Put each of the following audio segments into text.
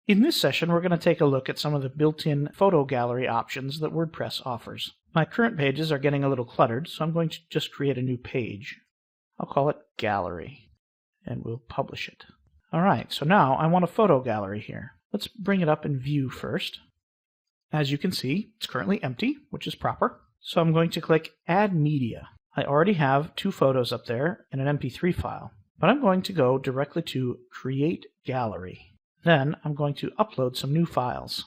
In this session, we're going to take a look at some of the built-in photo gallery options that WordPress offers. My current pages are getting a little cluttered, so I'm going to just create a new page. I'll call it Gallery, and we'll publish it. Alright, so now I want a photo gallery here. Let's bring it up in View first. As you can see, it's currently empty, which is proper. So I'm going to click Add Media. I already have 2 photos up there and an MP3 file, but I'm going to go directly to Create Gallery. Then I'm going to upload some new files.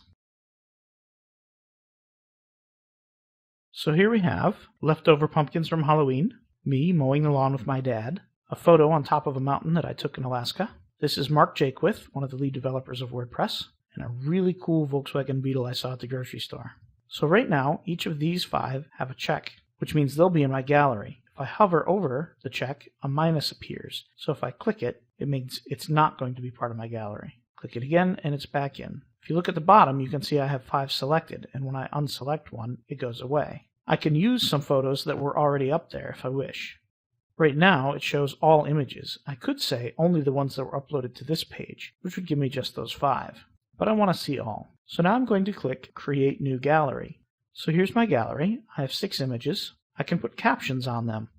So here we have leftover pumpkins from Halloween, me mowing the lawn with my dad, a photo on top of a mountain that I took in Alaska. This is Mark Jaquith, one of the lead developers of WordPress, and a really cool Volkswagen Beetle I saw at the grocery store. So right now, each of these 5 have a check, which means they'll be in my gallery. If I hover over the check, a minus appears. So if I click it, it means it's not going to be part of my gallery. Click it again, and it's back in. If you look at the bottom, you can see I have 5 selected, and when I unselect one, it goes away. I can use some photos that were already up there if I wish. Right now, it shows all images. I could say only the ones that were uploaded to this page, which would give me just those 5. But I want to see all. So now I'm going to click Create New Gallery. So here's my gallery. I have 6 images. I can put captions on them.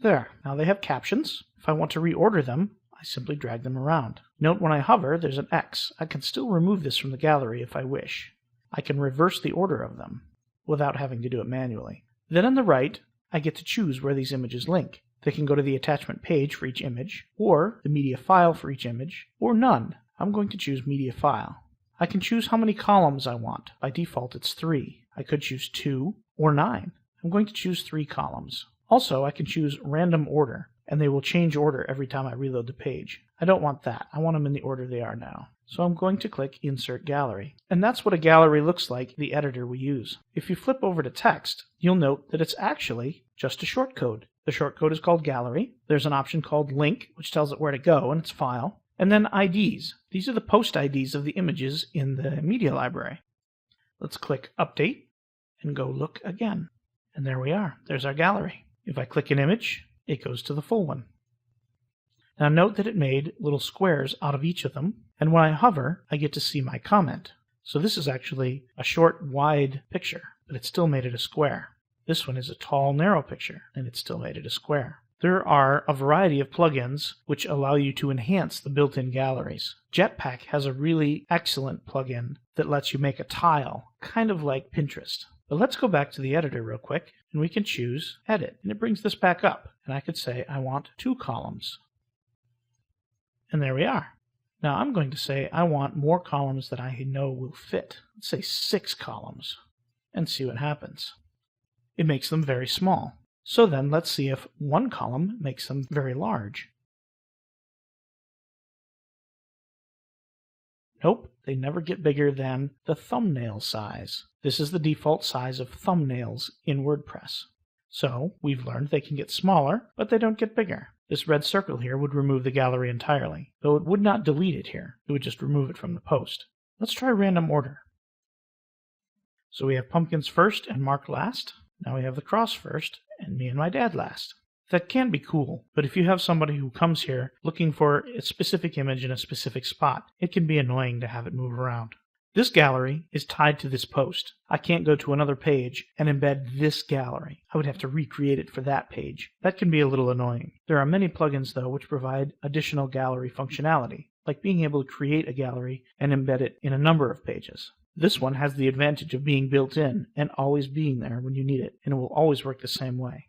There, now they have captions. If I want to reorder them, I simply drag them around. Note when I hover, there's an X. I can still remove this from the gallery if I wish. I can reverse the order of them without having to do it manually. Then on the right, I get to choose where these images link. They can go to the attachment page for each image, or the media file for each image, or none. I'm going to choose media file. I can choose how many columns I want. By default, it's 3. I could choose 2 or 9. I'm going to choose 3 columns. Also, I can choose random order, and they will change order every time I reload the page. I don't want that. I want them in the order they are now. So I'm going to click Insert Gallery. And that's what a gallery looks like, the editor we use. If you flip over to text, you'll note that it's actually just a shortcode. The shortcode is called Gallery. There's an option called Link, which tells it where to go in its file. And then IDs. These are the post IDs of the images in the media library. Let's click Update and go look again. And there we are. There's our gallery. If I click an image, it goes to the full one. Now note that it made little squares out of each of them, and when I hover, I get to see my comment. So this is actually a short, wide picture, but it still made it a square. This one is a tall, narrow picture, and it still made it a square. There are a variety of plugins which allow you to enhance the built-in galleries. Jetpack has a really excellent plugin that lets you make a tile, kind of like Pinterest. But let's go back to the editor real quick, and we can choose Edit. And it brings this back up, and I could say I want 2 columns. And there we are. Now I'm going to say I want more columns that I know will fit. Let's say 6 columns, and see what happens. It makes them very small. So then let's see if 1 column makes them very large. Nope, they never get bigger than the thumbnail size. This is the default size of thumbnails in WordPress. So we've learned they can get smaller, but they don't get bigger. This red circle here would remove the gallery entirely, though it would not delete it here. It would just remove it from the post. Let's try random order. So we have pumpkins first and Mark last. Now we have the cross first and me and my dad last. That can be cool, but if you have somebody who comes here looking for a specific image in a specific spot, it can be annoying to have it move around. This gallery is tied to this post. I can't go to another page and embed this gallery. I would have to recreate it for that page. That can be a little annoying. There are many plugins, though, which provide additional gallery functionality, like being able to create a gallery and embed it in a number of pages. This one has the advantage of being built in and always being there when you need it, and it will always work the same way.